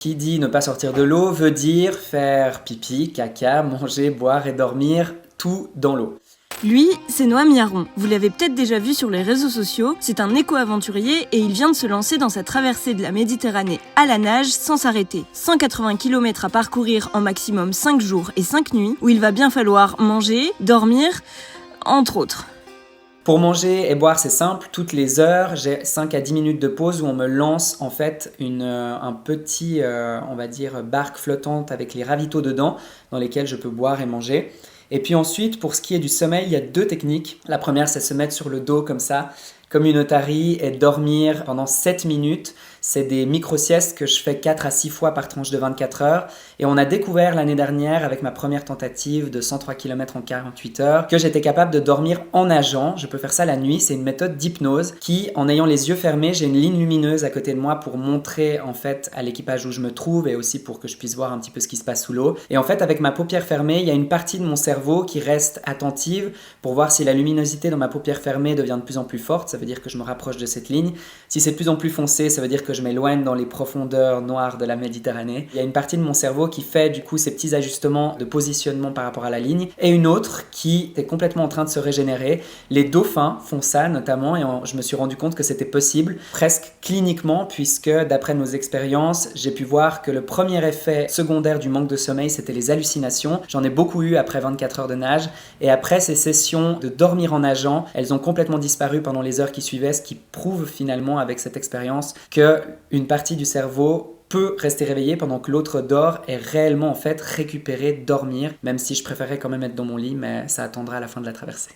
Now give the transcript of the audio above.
Qui dit ne pas sortir de l'eau veut dire faire pipi, caca, manger, boire et dormir, tout dans l'eau. Lui, c'est Noam Yaron. Vous l'avez peut-être déjà vu sur les réseaux sociaux, c'est un éco-aventurier et il vient de se lancer dans sa traversée de la Méditerranée à la nage sans s'arrêter. 180 km à parcourir en maximum 5 jours et 5 nuits, où il va bien falloir manger, dormir, entre autres. Pour manger et boire, c'est simple. Toutes les heures, j'ai 5 à 10 minutes de pause où on me lance en fait un petit, on va dire, barque flottante avec les ravitaux dedans dans lesquels je peux boire et manger. Et puis ensuite, pour ce qui est du sommeil, il y a 2 techniques. La première, c'est se mettre sur le dos comme ça, comme une otarie, et dormir pendant 7 minutes. C'est des micro-siestes que je fais 4 à 6 fois par tranche de 24 heures. Et on a découvert l'année dernière, avec ma première tentative de 103 km en 48 heures, que j'étais capable de dormir en nageant. Je peux faire ça la nuit. C'est une méthode d'hypnose qui, en ayant les yeux fermés, j'ai une ligne lumineuse à côté de moi pour montrer en fait à l'équipage où je me trouve et aussi pour que je puisse voir un petit peu ce qui se passe sous l'eau. Et en fait, avec ma paupière fermée, il y a une partie de mon cerveau qui reste attentive pour voir si la luminosité dans ma paupière fermée devient de plus en plus forte. Ça veut dire que je me rapproche de cette ligne. Si c'est de plus en plus foncé, ça veut dire que je m'éloigne dans les profondeurs noires de la Méditerranée. Il y a une partie de mon cerveau qui fait du coup ces petits ajustements de positionnement par rapport à la ligne et une autre qui est complètement en train de se régénérer. Les dauphins font ça notamment et je me suis rendu compte que c'était possible presque cliniquement puisque d'après nos expériences, j'ai pu voir que le premier effet secondaire du manque de sommeil, c'était les hallucinations. J'en ai beaucoup eu après 24 heures de nage et après ces sessions de dormir en nageant, elles ont complètement disparu pendant les heures qui suivaient, ce qui prouve finalement avec cette expérience qu'une partie du cerveau peut rester réveillée pendant que l'autre dort et réellement en fait récupérer, dormir, même si je préférais quand même être dans mon lit, mais ça attendra à la fin de la traversée.